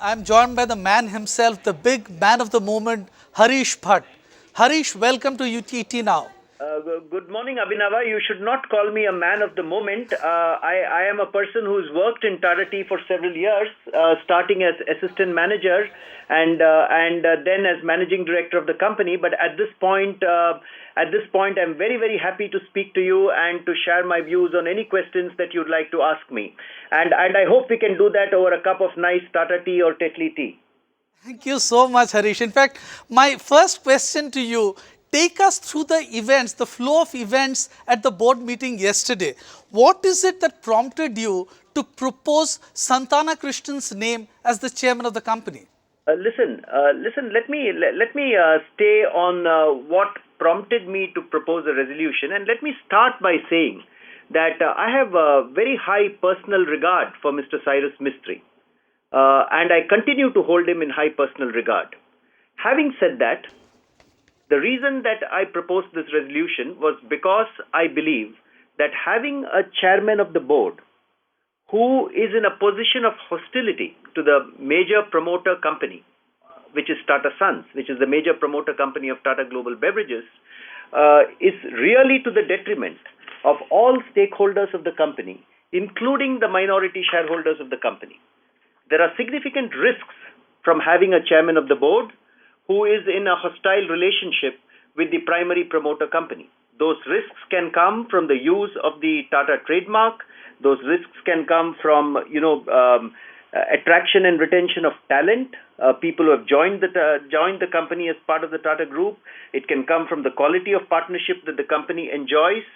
I'm joined by the man himself, the big man of the moment, Harish Bhat. Harish, welcome to UTT now. Good morning, Abhinava. You should not call me a man of the moment. I am a person who's worked in Tata Tea for several years, starting as assistant manager and then as managing director of the company. But at this point, I'm very, very happy to speak to you and to share my views on any questions that you'd like to ask me. And I hope we can do that over a cup of nice Tata tea or Tetley tea. Thank you so much, Harish. In fact, my first question to you, take us through the events, the flow of events at the board meeting yesterday. What is it that prompted you to propose Santana Krishnan's name as the chairman of the company? Listen. Let me stay on what prompted me to propose a resolution, and let me start by saying that I have a very high personal regard for Mr. Cyrus Mistry, and I continue to hold him in high personal regard. Having said that, the reason that I proposed this resolution was because I believe that having a chairman of the board who is in a position of hostility to the major promoter company, which is Tata Sons, which is the major promoter company of Tata Global Beverages, is really to the detriment of all stakeholders of the company, including the minority shareholders of the company. There are significant risks from having a chairman of the board who is in a hostile relationship with the primary promoter company. Those risks can come from the use of the Tata trademark. Those risks can come from, attraction and retention of talent, people who have joined the company as part of the Tata Group. It can come from the quality of partnership that the company enjoys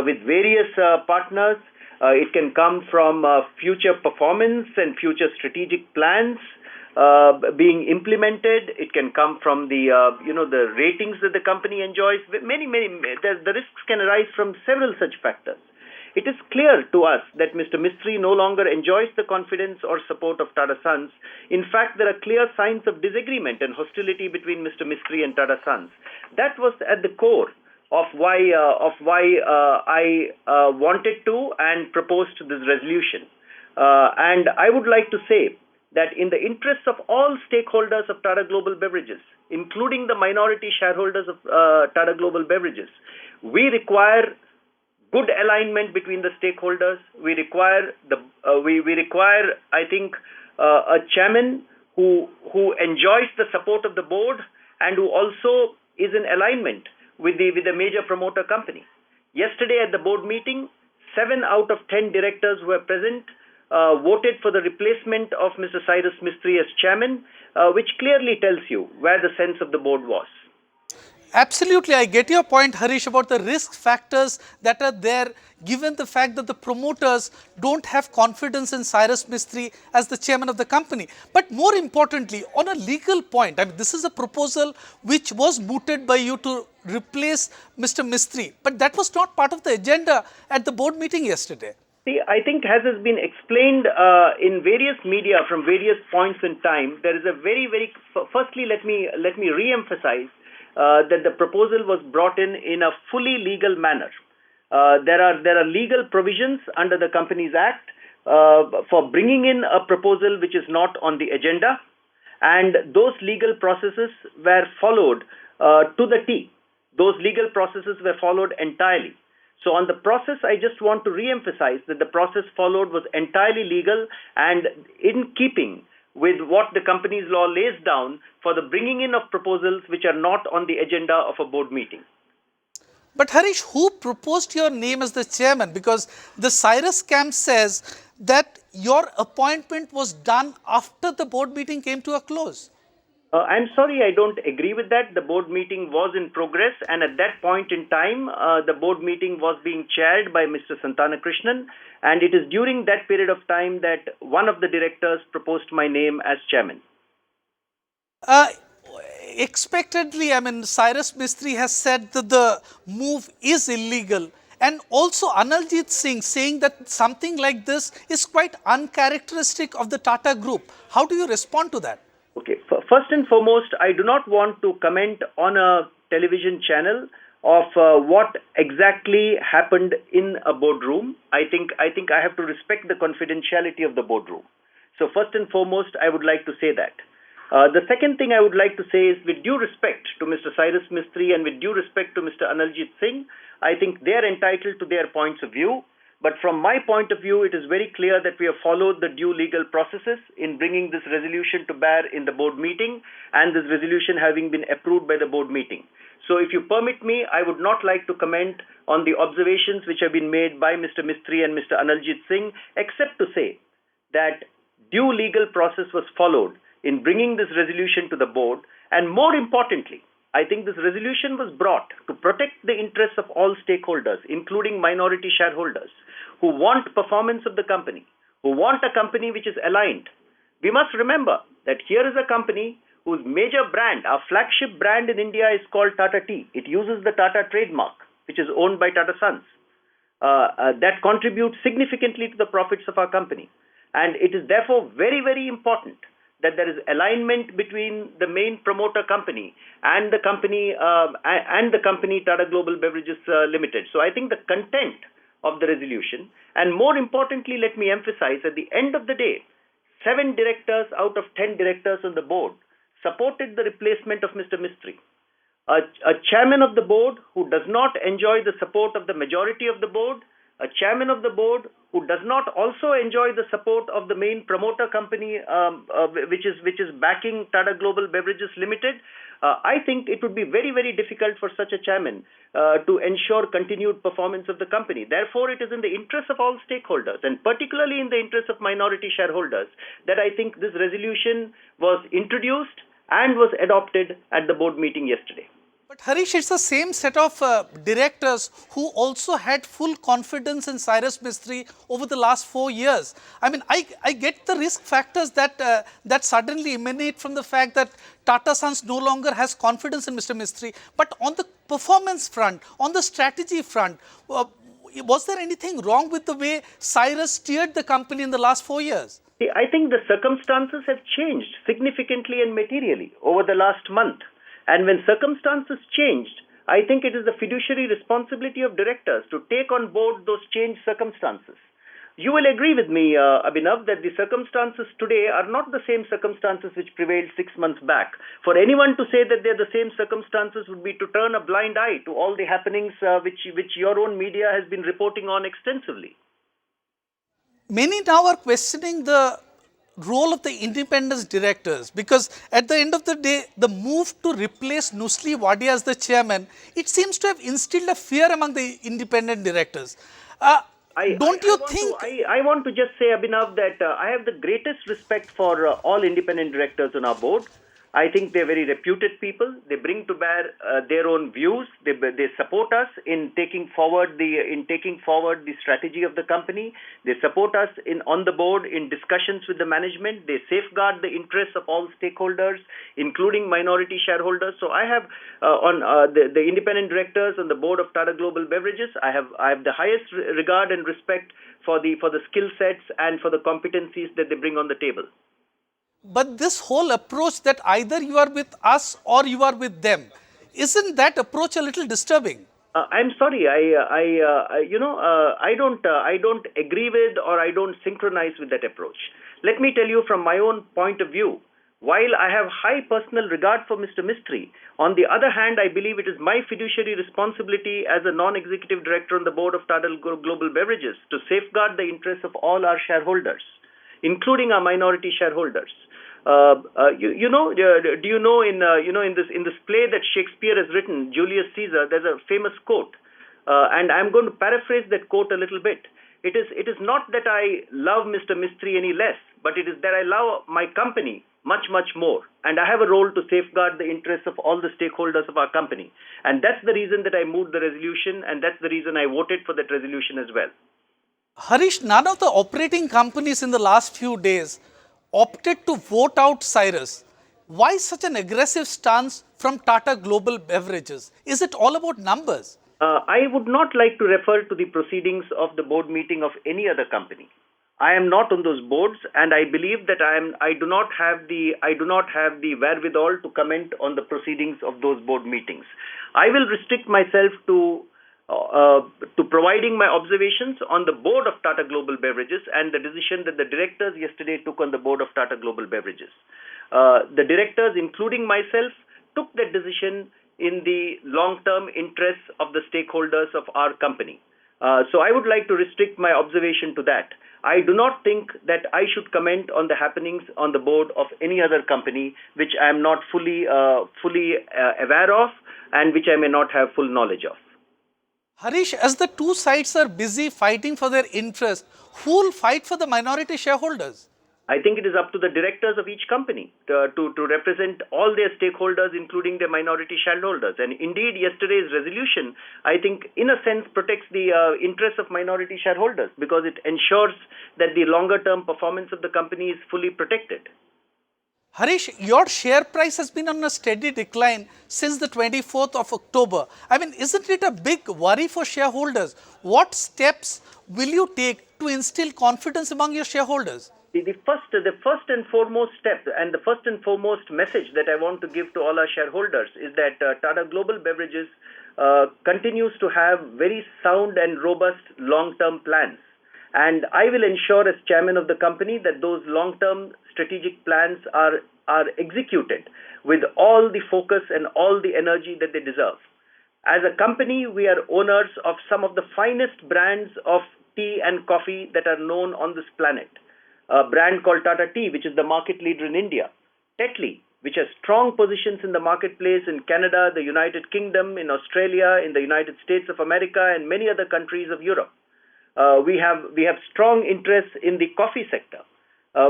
with various partners. It can come from future performance and future strategic plans being implemented. It can come from the ratings that the company enjoys. The risks can arise from several such factors. It is clear to us that Mr. Mistry no longer enjoys the confidence or support of Tata Sons. In fact, there are clear signs of disagreement and hostility between Mr. Mistry and Tata Sons. That was at the core of why I wanted to and proposed this resolution. And I would like to say that in the interests of all stakeholders of Tata Global Beverages, including the minority shareholders of Tata Global Beverages, we require good alignment between the stakeholders. We require I think, a chairman who enjoys the support of the board and who also is in alignment with the major promoter company. Yesterday at the board meeting, 7 out of 10 directors who were present voted for the replacement of Mr. Cyrus Mistry as chairman, which clearly tells you where the sense of the board was. Absolutely, I get your point, Harish, about the risk factors that are there, given the fact that the promoters don't have confidence in Cyrus Mistry as the chairman of the company. But more importantly, on a legal point, I mean, this is a proposal which was mooted by you to replace Mr. Mistry, but that was not part of the agenda at the board meeting yesterday. See, I think as has been explained in various media from various points in time, there is a firstly, let me re-emphasize that the proposal was brought in a fully legal manner. There are legal provisions under the Companies Act for bringing in a proposal which is not on the agenda, and those legal processes were followed to the T. Those legal processes were followed entirely. So on the process, I just want to re-emphasize that the process followed was entirely legal and in keeping with what the company's law lays down for the bringing in of proposals which are not on the agenda of a board meeting. But Harish, who proposed your name as the chairman? Because the Cyrus camp says that your appointment was done after the board meeting came to a close. I'm sorry, I don't agree with that. The board meeting was in progress, and at that point in time, the board meeting was being chaired by Mr. Santana Krishnan, and it is during that period of time that one of the directors proposed my name as chairman. Expectedly, I mean, Cyrus Mistry has said that the move is illegal. And also Analjit Singh saying that something like this is quite uncharacteristic of the Tata Group. How do you respond to that? Okay, first and foremost, I do not want to comment on a television channel of what exactly happened in a boardroom. I think I have to respect the confidentiality of the boardroom. So first and foremost, I would like to say that. The second thing I would like to say is, with due respect to Mr. Cyrus Mistry and with due respect to Mr. Analjit Singh, I think they are entitled to their points of view. But from my point of view, it is very clear that we have followed the due legal processes in bringing this resolution to bear in the board meeting, and this resolution having been approved by the board meeting. So if you permit me, I would not like to comment on the observations which have been made by Mr. Mistry and Mr. Analjit Singh, except to say that due legal process was followed in bringing this resolution to the board, and more importantly, I think this resolution was brought to protect the interests of all stakeholders, including minority shareholders, who want performance of the company, who want a company which is aligned. We must remember that here is a company whose major brand, our flagship brand in India, is called Tata Tea. It uses the Tata trademark, which is owned by Tata Sons. That contributes significantly to the profits of our company. And it is therefore very, very important that there is alignment between the main promoter company and the company Tata Global Beverages Limited. So I think the content of the resolution, and more importantly, let me emphasize, at the end of the day, 7 directors out of 10 directors on the board supported the replacement of Mr. Mistry. A chairman of the board who does not enjoy the support of the majority of the board, a chairman of the board who does not also enjoy the support of the main promoter company, which is backing Tata Global Beverages Limited. I think it would be very, very difficult for such a chairman to ensure continued performance of the company. Therefore, it is in the interest of all stakeholders, and particularly in the interest of minority shareholders, that I think this resolution was introduced and was adopted at the board meeting yesterday. But Harish, it's the same set of directors who also had full confidence in Cyrus Mistry over the last 4 years. I mean, I get the risk factors that that suddenly emanate from the fact that Tata Sons no longer has confidence in Mr. Mistry. But on the performance front, on the strategy front, was there anything wrong with the way Cyrus steered the company in the last 4 years? I think the circumstances have changed significantly and materially over the last month. And when circumstances changed, I think it is the fiduciary responsibility of directors to take on board those changed circumstances. You will agree with me, Abhinav, that the circumstances today are not the same circumstances which prevailed 6 months back. For anyone to say that they're the same circumstances would be to turn a blind eye to all the happenings which your own media has been reporting on extensively. Many now are questioning the role of the independent directors, because at the end of the day, the move to replace Nusli Wadia as the chairman, it seems to have instilled a fear among the independent directors. Don't you think? I want to just say, Abhinav, that I have the greatest respect for all independent directors on our board. I think they're very reputed people. They bring to bear their own views. They support us in taking forward the strategy of the company. They support us on the board in discussions with the management. They safeguard the interests of all stakeholders, including minority shareholders. So I have on the independent directors on the board of Tata Global Beverages. I have the highest regard and respect for the skill sets and for the competencies that they bring on the table. But this whole approach that either you are with us or you are with them, isn't that approach a little disturbing? I'm sorry, I don't agree with, or I don't synchronize with that approach. Let me tell you from my own point of view. While I have high personal regard for Mr. Mistry, on the other hand, I believe it is my fiduciary responsibility as a non-executive director on the board of Tata Global Beverages to safeguard the interests of all our shareholders, including our minority shareholders. Do you know in this play that Shakespeare has written, Julius Caesar, there's a famous quote, and I'm going to paraphrase that quote a little bit. It is not that I love Mr. Mistry any less, but it is that I love my company much, much more, and I have a role to safeguard the interests of all the stakeholders of our company, and that's the reason that I moved the resolution, and that's the reason I voted for that resolution as well. Harish, none of the operating companies in the last few days opted to vote out Cyrus. Why such an aggressive stance from Tata Global Beverages? Is it all about numbers? I would not like to refer to the proceedings of the board meeting of any other company. I am not on those boards, and I believe that I do not have the wherewithal to comment on the proceedings of those board meetings. I will restrict myself to to providing my observations on the board of Tata Global Beverages and the decision that the directors yesterday took on the board of Tata Global Beverages. The directors, including myself, took that decision in the long-term interests of the stakeholders of our company. So I would like to restrict my observation to that. I do not think that I should comment on the happenings on the board of any other company which I am not fully aware of and which I may not have full knowledge of. Harish, as the two sides are busy fighting for their interest, who will fight for the minority shareholders? I think it is up to the directors of each company to represent all their stakeholders, including their minority shareholders. And indeed, yesterday's resolution, I think, in a sense, protects the interests of minority shareholders because it ensures that the longer-term performance of the company is fully protected. Harish, your share price has been on a steady decline since the 24th of October. I mean, isn't it a big worry for shareholders? What steps will you take to instill confidence among your shareholders? The first and foremost step and the first and foremost message that I want to give to all our shareholders is that Tata Global Beverages continues to have very sound and robust long-term plans. And I will ensure as chairman of the company that those long-term strategic plans are executed with all the focus and all the energy that they deserve. As a company, we are owners of some of the finest brands of tea and coffee that are known on this planet. A brand called Tata Tea, which is the market leader in India. Tetley, which has strong positions in the marketplace in Canada, the United Kingdom, in Australia, in the United States of America, and many other countries of Europe. We have strong interests in the coffee sector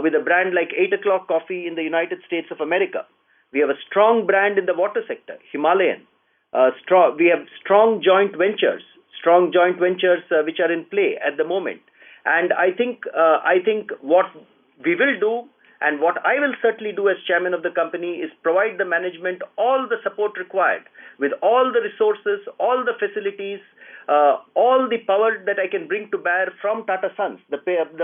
with a brand like 8 O'Clock Coffee in the United States of America. We have a strong brand in the water sector, Himalayan. We have strong joint ventures which are in play at the moment. And I think what we will do and what I will certainly do as chairman of the company is provide the management all the support required with all the resources, all the facilities, all the power that I can bring to bear from Tata Sons, the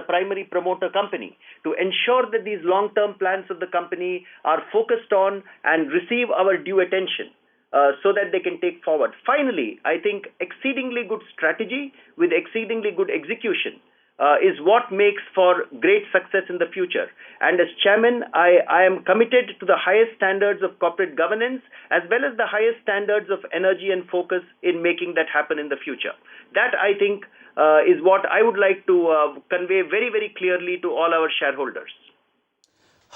primary promoter company, to ensure that these long-term plans of the company are focused on and receive our due attention. So that they can take forward. Finally, I think exceedingly good strategy with exceedingly good execution is what makes for great success in the future. And as chairman, I am committed to the highest standards of corporate governance as well as the highest standards of energy and focus in making that happen in the future. That, I think, is what I would like to convey very, very clearly to all our shareholders.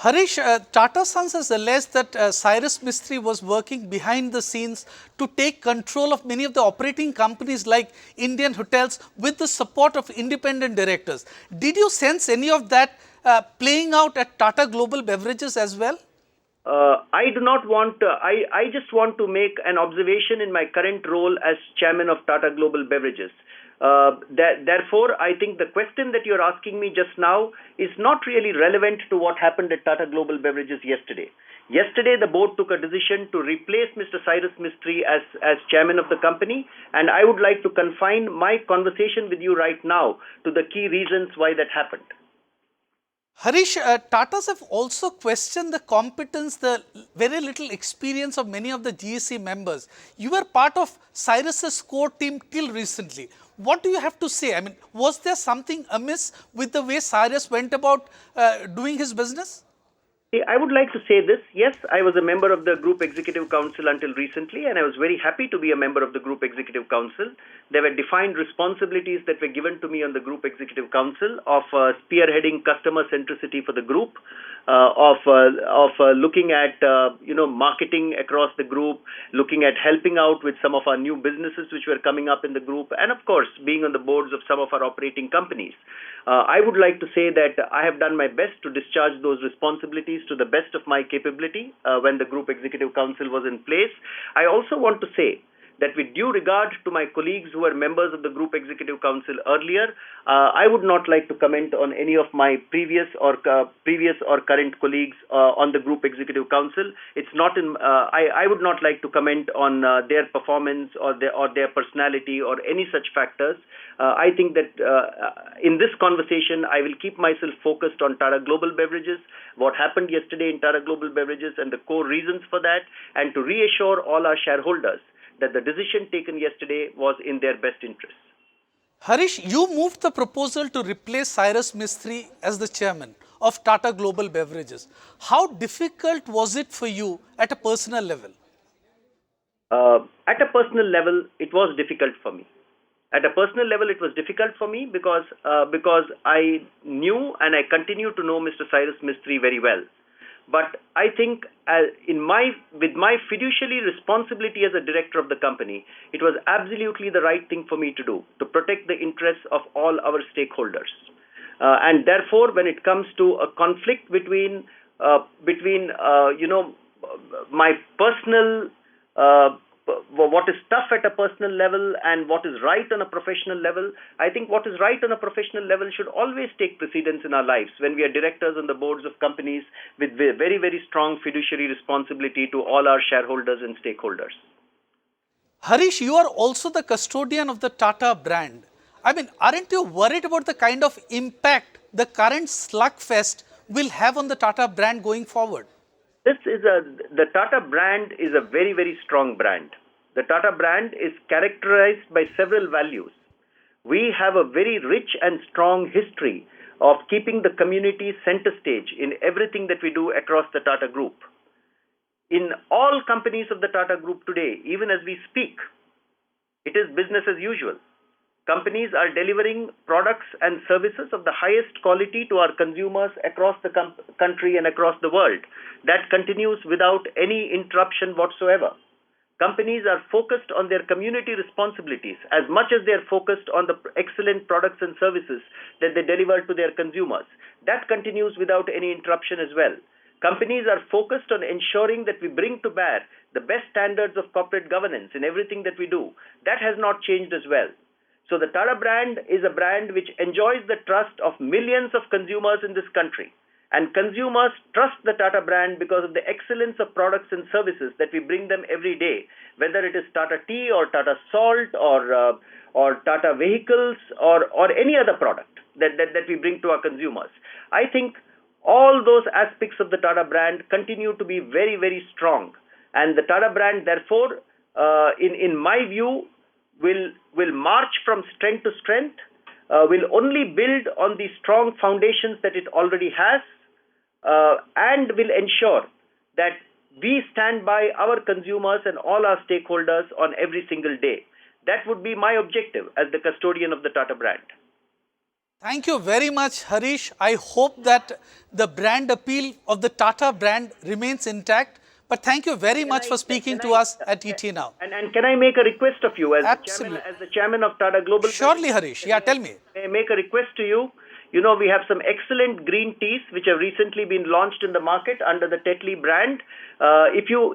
Harish, Tata Sons has alleged that Cyrus Mistry was working behind the scenes to take control of many of the operating companies like Indian Hotels with the support of independent directors. Did you sense any of that playing out at Tata Global Beverages as well? I do not want, I just want to make an observation in my current role as chairman of Tata Global Beverages. Therefore, I think the question that you're asking me just now is not really relevant to what happened at Tata Global Beverages yesterday. Yesterday, the board took a decision to replace Mr. Cyrus Mistry as chairman of the company, and I would like to confine my conversation with you right now to the key reasons why that happened. Harish, Tatas have also questioned the competence, the very little experience of many of the GEC members. You were part of Cyrus's core team till recently. What do you have to say? I mean, was there something amiss with the way Cyrus went about doing his business? I would like to say this. Yes, I was a member of the Group Executive Council until recently, and I was very happy to be a member of the Group Executive Council. There were defined responsibilities that were given to me on the Group Executive Council of spearheading customer centricity for the group, of looking at marketing across the group, looking at helping out with some of our new businesses which were coming up in the group, and of course being on the boards of some of our operating companies. I would like to say that I have done my best to discharge those responsibilities to the best of my capability when the Group Executive Council was in place. I also want to say that with due regard to my colleagues who were members of the Group Executive Council earlier, I would not like to comment on any of my previous or current colleagues on the Group Executive Council. It's not in. I would not like to comment on their performance or their personality or any such factors. I think that in this conversation, I will keep myself focused on Tata Global Beverages, what happened yesterday in Tata Global Beverages and the core reasons for that, and to reassure all our shareholders that the decision taken yesterday was in their best interest. Harish, you moved the proposal to replace Cyrus Mistry as the chairman of Tata Global Beverages. How difficult was it for you at a personal level? At a personal level, it was difficult for me. At a personal level, it was difficult for me because I knew and I continue to know Mr. Cyrus Mistry very well. But I think with my fiduciary responsibility as a director of the company, it was absolutely the right thing for me to do, to protect the interests of all our stakeholders. And therefore, when it comes to a conflict between my personal what is tough at a personal level and what is right on a professional level, I think what is right on a professional level should always take precedence in our lives when we are directors on the boards of companies with very, very strong fiduciary responsibility to all our shareholders and stakeholders. Harish, you are also the custodian of the Tata brand. I mean, aren't you worried about the kind of impact the current slugfest will have on the Tata brand going forward? The Tata brand is a very, very strong brand. The Tata brand is characterized by several values. We have a very rich and strong history of keeping the community center stage in everything that we do across the Tata Group. In all companies of the Tata Group today, even as we speak, it is business as usual. Companies are delivering products and services of the highest quality to our consumers across the country and across the world. That continues without any interruption whatsoever. Companies are focused on their community responsibilities as much as they are focused on the excellent products and services that they deliver to their consumers. That continues without any interruption as well. Companies are focused on ensuring that we bring to bear the best standards of corporate governance in everything that we do. That has not changed as well. So the Tata brand is a brand which enjoys the trust of millions of consumers in this country. And consumers trust the Tata brand because of the excellence of products and services that we bring them every day, whether it is Tata Tea or Tata Salt or Tata Vehicles or any other product that we bring to our consumers. I think all those aspects of the Tata brand continue to be very, very strong. And the Tata brand, therefore, in my view, will march from strength to strength, will only build on the strong foundations that it already has, and will ensure that we stand by our consumers and all our stakeholders on every single day. That would be my objective as the custodian of the Tata brand. Thank you very much, Harish. I hope that the brand appeal of the Tata brand remains intact. But thank you very much for speaking to us at ET Now. And can I make a request of you as the chairman of Tata Global? Surely, Harish. Yeah, tell me. May I make a request to you? You know, we have some excellent green teas which have recently been launched in the market under the Tetley brand. If you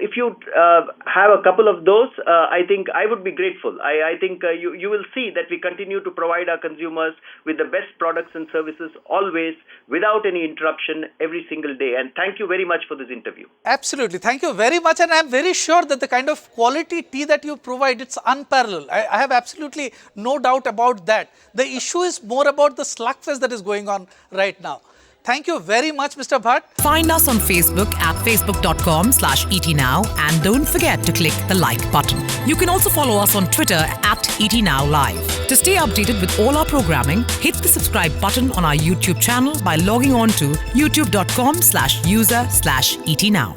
have a couple of those, I think I would be grateful. I think you will see that we continue to provide our consumers with the best products and services always without any interruption every single day. And thank you very much for this interview. Absolutely. Thank you very much. And I'm very sure that the kind of quality tea that you provide, it's unparalleled. I have absolutely no doubt about that. The issue is more about the slugfest that is going on right now. Thank you very much, Mr. Bhat. Find us on Facebook at facebook.com/etnow and don't forget to click the like button. You can also follow us on Twitter at etnowlive. To stay updated with all our programming, hit the subscribe button on our YouTube channel by logging on to youtube.com/user/etnow.